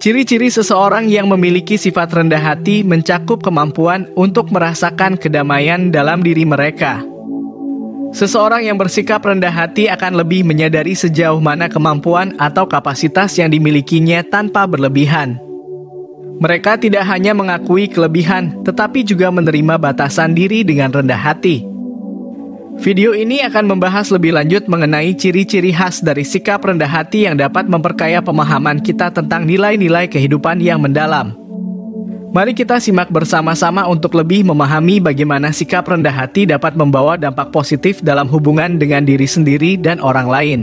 Ciri-ciri seseorang yang memiliki sifat rendah hati mencakup kemampuan untuk merasakan kedamaian dalam diri mereka. Seseorang yang bersikap rendah hati akan lebih menyadari sejauh mana kemampuan atau kapasitas yang dimilikinya tanpa berlebihan. Mereka tidak hanya mengakui kelebihan, tetapi juga menerima batasan diri dengan rendah hati. Video ini akan membahas lebih lanjut mengenai ciri-ciri khas dari sikap rendah hati yang dapat memperkaya pemahaman kita tentang nilai-nilai kehidupan yang mendalam. Mari kita simak bersama-sama untuk lebih memahami bagaimana sikap rendah hati dapat membawa dampak positif dalam hubungan dengan diri sendiri dan orang lain.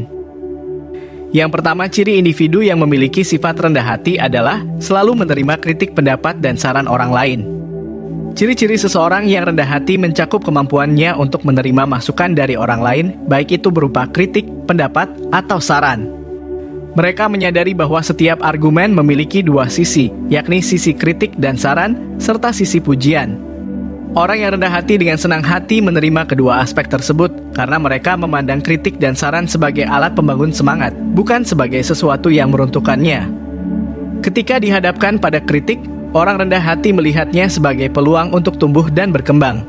Yang pertama, ciri individu yang memiliki sifat rendah hati adalah selalu menerima kritik pendapat dan saran orang lain. Ciri-ciri seseorang yang rendah hati mencakup kemampuannya untuk menerima masukan dari orang lain, baik itu berupa kritik, pendapat, atau saran. Mereka menyadari bahwa setiap argumen memiliki dua sisi, yakni sisi kritik dan saran, serta sisi pujian. Orang yang rendah hati dengan senang hati menerima kedua aspek tersebut, karena mereka memandang kritik dan saran sebagai alat pembangun semangat, bukan sebagai sesuatu yang meruntuhkannya. Ketika dihadapkan pada kritik, orang rendah hati melihatnya sebagai peluang untuk tumbuh dan berkembang.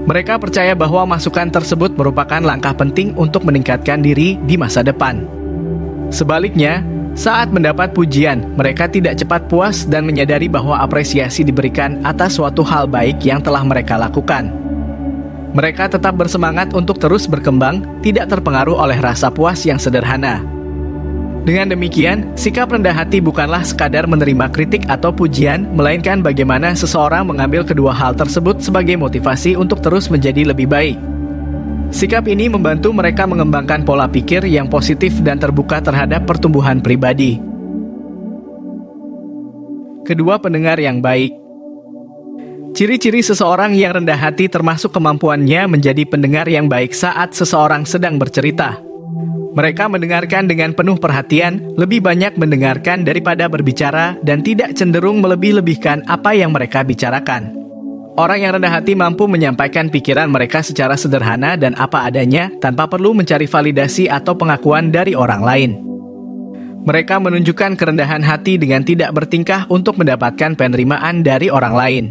Mereka percaya bahwa masukan tersebut merupakan langkah penting untuk meningkatkan diri di masa depan. Sebaliknya, saat mendapat pujian, mereka tidak cepat puas dan menyadari bahwa apresiasi diberikan atas suatu hal baik yang telah mereka lakukan. Mereka tetap bersemangat untuk terus berkembang, tidak terpengaruh oleh rasa puas yang sederhana. Dengan demikian, sikap rendah hati bukanlah sekadar menerima kritik atau pujian, melainkan bagaimana seseorang mengambil kedua hal tersebut sebagai motivasi untuk terus menjadi lebih baik. Sikap ini membantu mereka mengembangkan pola pikir yang positif dan terbuka terhadap pertumbuhan pribadi. Kedua, pendengar yang baik. Ciri-ciri seseorang yang rendah hati termasuk kemampuannya menjadi pendengar yang baik saat seseorang sedang bercerita. Mereka mendengarkan dengan penuh perhatian, lebih banyak mendengarkan daripada berbicara, dan tidak cenderung melebih-lebihkan apa yang mereka bicarakan. Orang yang rendah hati mampu menyampaikan pikiran mereka secara sederhana dan apa adanya, tanpa perlu mencari validasi atau pengakuan dari orang lain. Mereka menunjukkan kerendahan hati dengan tidak bertingkah untuk mendapatkan penerimaan dari orang lain.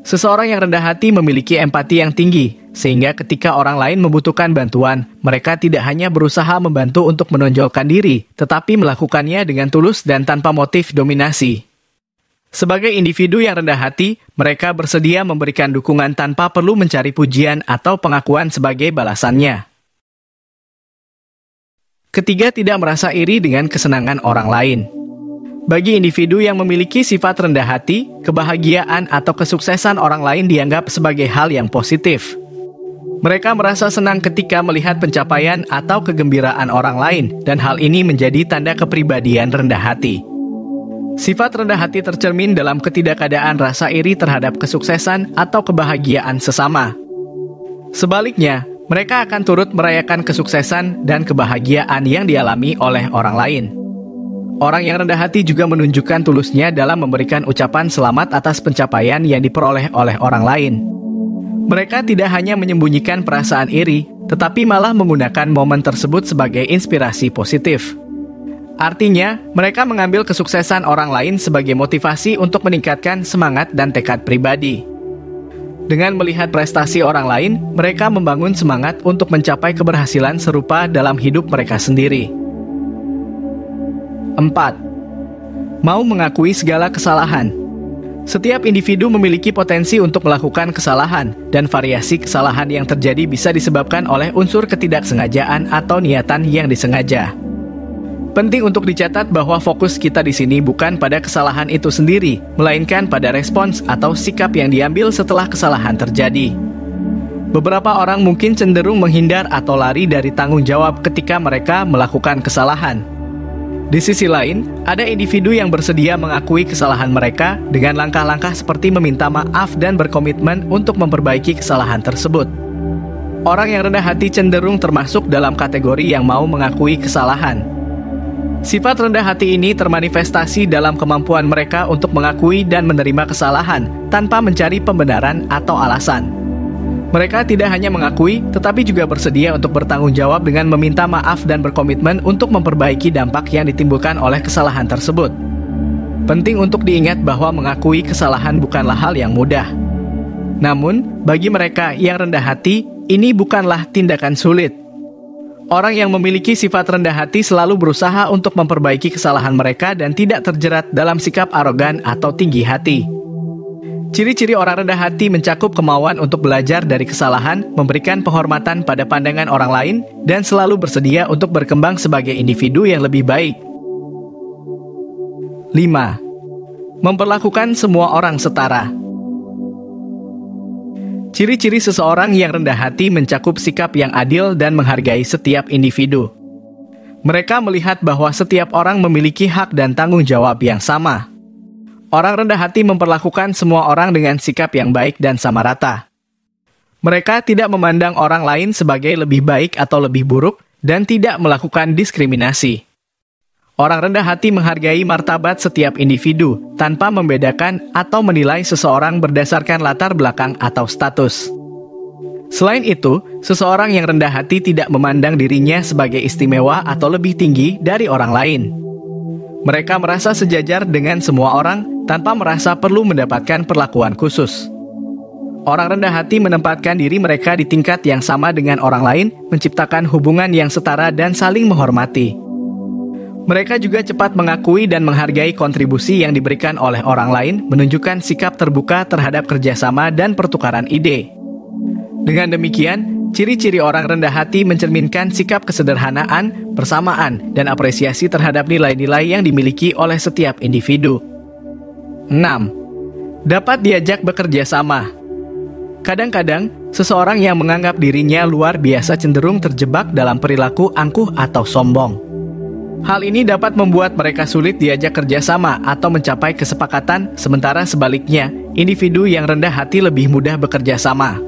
Seseorang yang rendah hati memiliki empati yang tinggi, sehingga ketika orang lain membutuhkan bantuan, mereka tidak hanya berusaha membantu untuk menonjolkan diri, tetapi melakukannya dengan tulus dan tanpa motif dominasi. Sebagai individu yang rendah hati, mereka bersedia memberikan dukungan tanpa perlu mencari pujian atau pengakuan sebagai balasannya. Ketiga, tidak merasa iri dengan kesenangan orang lain. Bagi individu yang memiliki sifat rendah hati, kebahagiaan atau kesuksesan orang lain dianggap sebagai hal yang positif. Mereka merasa senang ketika melihat pencapaian atau kegembiraan orang lain, dan hal ini menjadi tanda kepribadian rendah hati. Sifat rendah hati tercermin dalam ketidakadaan rasa iri terhadap kesuksesan atau kebahagiaan sesama. Sebaliknya, mereka akan turut merayakan kesuksesan dan kebahagiaan yang dialami oleh orang lain. Orang yang rendah hati juga menunjukkan tulusnya dalam memberikan ucapan selamat atas pencapaian yang diperoleh oleh orang lain. Mereka tidak hanya menyembunyikan perasaan iri, tetapi malah menggunakan momen tersebut sebagai inspirasi positif. Artinya, mereka mengambil kesuksesan orang lain sebagai motivasi untuk meningkatkan semangat dan tekad pribadi. Dengan melihat prestasi orang lain, mereka membangun semangat untuk mencapai keberhasilan serupa dalam hidup mereka sendiri. 4. Mau mengakui segala kesalahan. Setiap individu memiliki potensi untuk melakukan kesalahan, dan variasi kesalahan yang terjadi bisa disebabkan oleh unsur ketidaksengajaan atau niatan yang disengaja. Penting untuk dicatat bahwa fokus kita di sini bukan pada kesalahan itu sendiri, melainkan pada respons atau sikap yang diambil setelah kesalahan terjadi. Beberapa orang mungkin cenderung menghindar atau lari dari tanggung jawab ketika mereka melakukan kesalahan. Di sisi lain, ada individu yang bersedia mengakui kesalahan mereka dengan langkah-langkah seperti meminta maaf dan berkomitmen untuk memperbaiki kesalahan tersebut. Orang yang rendah hati cenderung termasuk dalam kategori yang mau mengakui kesalahan. Sifat rendah hati ini termanifestasi dalam kemampuan mereka untuk mengakui dan menerima kesalahan tanpa mencari pembenaran atau alasan. Mereka tidak hanya mengakui, tetapi juga bersedia untuk bertanggung jawab dengan meminta maaf dan berkomitmen untuk memperbaiki dampak yang ditimbulkan oleh kesalahan tersebut. Penting untuk diingat bahwa mengakui kesalahan bukanlah hal yang mudah. Namun, bagi mereka yang rendah hati, ini bukanlah tindakan sulit. Orang yang memiliki sifat rendah hati selalu berusaha untuk memperbaiki kesalahan mereka dan tidak terjerat dalam sikap arogan atau tinggi hati. Ciri-ciri orang rendah hati mencakup kemauan untuk belajar dari kesalahan, memberikan penghormatan pada pandangan orang lain, dan selalu bersedia untuk berkembang sebagai individu yang lebih baik. 5. Memperlakukan semua orang setara. Ciri-ciri seseorang yang rendah hati mencakup sikap yang adil dan menghargai setiap individu. Mereka melihat bahwa setiap orang memiliki hak dan tanggung jawab yang sama. Orang rendah hati memperlakukan semua orang dengan sikap yang baik dan sama rata. Mereka tidak memandang orang lain sebagai lebih baik atau lebih buruk dan tidak melakukan diskriminasi. Orang rendah hati menghargai martabat setiap individu tanpa membedakan atau menilai seseorang berdasarkan latar belakang atau status. Selain itu, seseorang yang rendah hati tidak memandang dirinya sebagai istimewa atau lebih tinggi dari orang lain. Mereka merasa sejajar dengan semua orang tanpa merasa perlu mendapatkan perlakuan khusus. Orang rendah hati menempatkan diri mereka di tingkat yang sama dengan orang lain, menciptakan hubungan yang setara dan saling menghormati. Mereka juga cepat mengakui dan menghargai kontribusi yang diberikan oleh orang lain, menunjukkan sikap terbuka terhadap kerjasama dan pertukaran ide. Dengan demikian, ciri-ciri orang rendah hati mencerminkan sikap kesederhanaan, persamaan, dan apresiasi terhadap nilai-nilai yang dimiliki oleh setiap individu. 6. Dapat diajak bekerja sama. Kadang-kadang, seseorang yang menganggap dirinya luar biasa cenderung terjebak dalam perilaku angkuh atau sombong. Hal ini dapat membuat mereka sulit diajak kerjasama atau mencapai kesepakatan, sementara sebaliknya, individu yang rendah hati lebih mudah bekerja sama.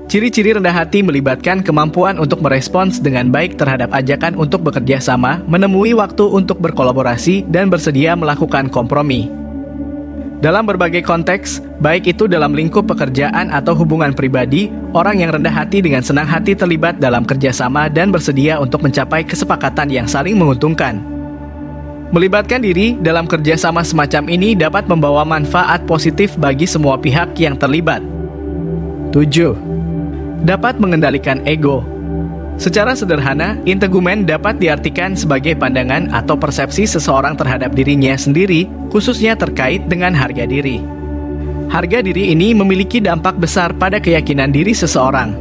Ciri-ciri rendah hati melibatkan kemampuan untuk merespons dengan baik terhadap ajakan untuk bekerja sama, menemui waktu untuk berkolaborasi, dan bersedia melakukan kompromi. Dalam berbagai konteks, baik itu dalam lingkup pekerjaan atau hubungan pribadi, orang yang rendah hati dengan senang hati terlibat dalam kerjasama dan bersedia untuk mencapai kesepakatan yang saling menguntungkan. Melibatkan diri dalam kerjasama semacam ini dapat membawa manfaat positif bagi semua pihak yang terlibat. 7. Dapat mengendalikan ego. Secara sederhana, integumen dapat diartikan sebagai pandangan atau persepsi seseorang terhadap dirinya sendiri, khususnya terkait dengan harga diri. Harga diri ini memiliki dampak besar pada keyakinan diri seseorang.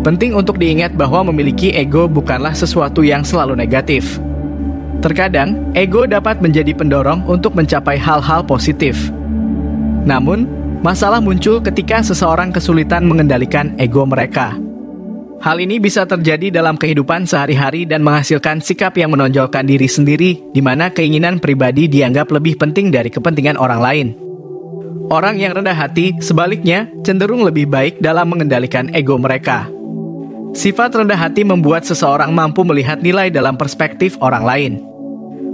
Penting untuk diingat bahwa memiliki ego bukanlah sesuatu yang selalu negatif. Terkadang, ego dapat menjadi pendorong untuk mencapai hal-hal positif. Namun, masalah muncul ketika seseorang kesulitan mengendalikan ego mereka. Hal ini bisa terjadi dalam kehidupan sehari-hari dan menghasilkan sikap yang menonjolkan diri sendiri, di mana keinginan pribadi dianggap lebih penting dari kepentingan orang lain. Orang yang rendah hati, sebaliknya, cenderung lebih baik dalam mengendalikan ego mereka. Sifat rendah hati membuat seseorang mampu melihat nilai dalam perspektif orang lain.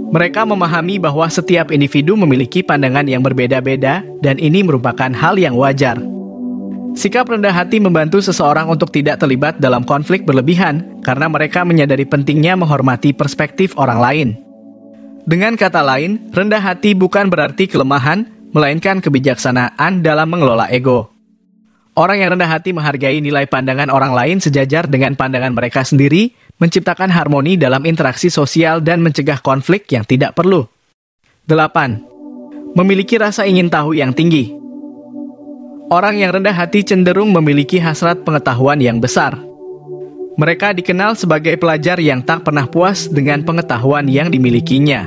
Mereka memahami bahwa setiap individu memiliki pandangan yang berbeda-beda, dan ini merupakan hal yang wajar. Sikap rendah hati membantu seseorang untuk tidak terlibat dalam konflik berlebihan karena mereka menyadari pentingnya menghormati perspektif orang lain. Dengan kata lain, rendah hati bukan berarti kelemahan, melainkan kebijaksanaan dalam mengelola ego. Orang yang rendah hati menghargai nilai pandangan orang lain sejajar dengan pandangan mereka sendiri, menciptakan harmoni dalam interaksi sosial dan mencegah konflik yang tidak perlu. 8. Memiliki rasa ingin tahu yang tinggi. Orang yang rendah hati cenderung memiliki hasrat pengetahuan yang besar. Mereka dikenal sebagai pelajar yang tak pernah puas dengan pengetahuan yang dimilikinya.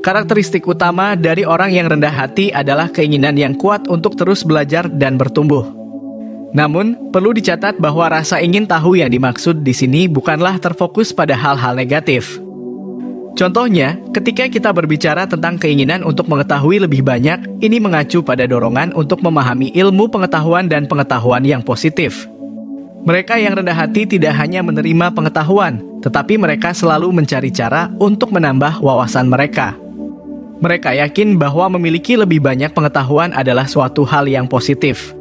Karakteristik utama dari orang yang rendah hati adalah keinginan yang kuat untuk terus belajar dan bertumbuh. Namun, perlu dicatat bahwa rasa ingin tahu yang dimaksud di sini bukanlah terfokus pada hal-hal negatif. Contohnya, ketika kita berbicara tentang keinginan untuk mengetahui lebih banyak, ini mengacu pada dorongan untuk memahami ilmu pengetahuan dan pengetahuan yang positif. Mereka yang rendah hati tidak hanya menerima pengetahuan, tetapi mereka selalu mencari cara untuk menambah wawasan mereka. Mereka yakin bahwa memiliki lebih banyak pengetahuan adalah suatu hal yang positif.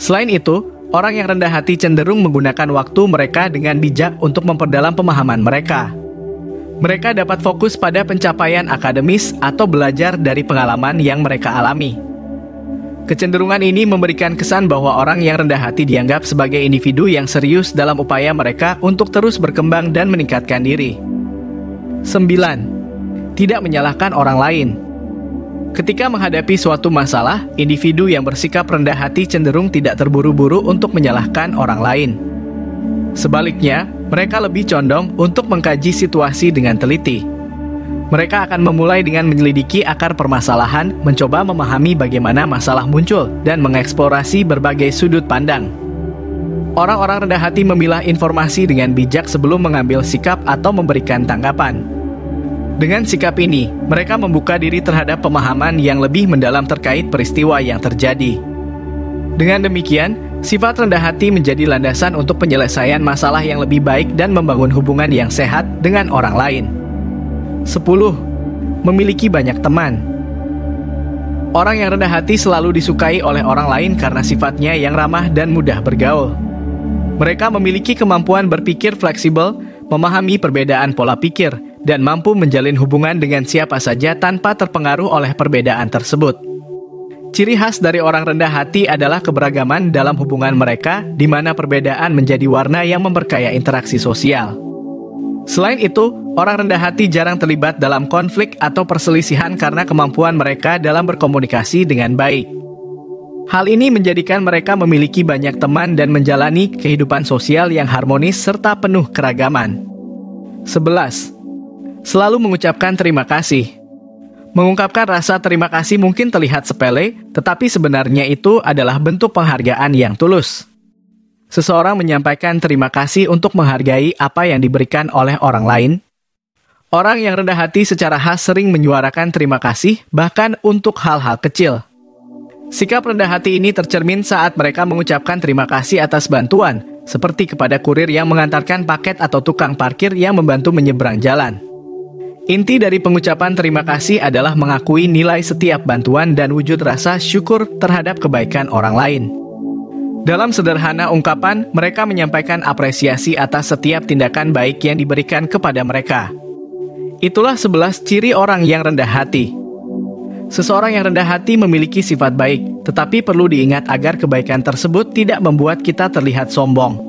Selain itu, orang yang rendah hati cenderung menggunakan waktu mereka dengan bijak untuk memperdalam pemahaman mereka. Mereka dapat fokus pada pencapaian akademis atau belajar dari pengalaman yang mereka alami. Kecenderungan ini memberikan kesan bahwa orang yang rendah hati dianggap sebagai individu yang serius dalam upaya mereka untuk terus berkembang dan meningkatkan diri. 9. Tidak menyalahkan orang lain. Ketika menghadapi suatu masalah, individu yang bersikap rendah hati cenderung tidak terburu-buru untuk menyalahkan orang lain. Sebaliknya, mereka lebih condong untuk mengkaji situasi dengan teliti. Mereka akan memulai dengan menyelidiki akar permasalahan, mencoba memahami bagaimana masalah muncul, dan mengeksplorasi berbagai sudut pandang. Orang-orang rendah hati memilah informasi dengan bijak sebelum mengambil sikap atau memberikan tanggapan. Dengan sikap ini, mereka membuka diri terhadap pemahaman yang lebih mendalam terkait peristiwa yang terjadi. Dengan demikian, sifat rendah hati menjadi landasan untuk penyelesaian masalah yang lebih baik dan membangun hubungan yang sehat dengan orang lain. 10. Memiliki banyak teman. Orang yang rendah hati selalu disukai oleh orang lain karena sifatnya yang ramah dan mudah bergaul. Mereka memiliki kemampuan berpikir fleksibel, memahami perbedaan pola pikir, dan mampu menjalin hubungan dengan siapa saja tanpa terpengaruh oleh perbedaan tersebut. Ciri khas dari orang rendah hati adalah keberagaman dalam hubungan mereka, di mana perbedaan menjadi warna yang memperkaya interaksi sosial. Selain itu, orang rendah hati jarang terlibat dalam konflik atau perselisihan karena kemampuan mereka dalam berkomunikasi dengan baik. Hal ini menjadikan mereka memiliki banyak teman dan menjalani kehidupan sosial yang harmonis serta penuh keragaman. 11. Selalu mengucapkan terima kasih. Mengungkapkan rasa terima kasih mungkin terlihat sepele, tetapi sebenarnya itu adalah bentuk penghargaan yang tulus. Seseorang menyampaikan terima kasih untuk menghargai apa yang diberikan oleh orang lain. Orang yang rendah hati secara khas sering menyuarakan terima kasih, bahkan untuk hal-hal kecil. Sikap rendah hati ini tercermin saat mereka mengucapkan terima kasih atas bantuan, seperti kepada kurir yang mengantarkan paket atau tukang parkir yang membantu menyeberang jalan. Inti dari pengucapan terima kasih adalah mengakui nilai setiap bantuan dan wujud rasa syukur terhadap kebaikan orang lain. Dalam sederhana ungkapan, mereka menyampaikan apresiasi atas setiap tindakan baik yang diberikan kepada mereka. Itulah 11 ciri orang yang rendah hati. Seseorang yang rendah hati memiliki sifat baik, tetapi perlu diingat agar kebaikan tersebut tidak membuat kita terlihat sombong.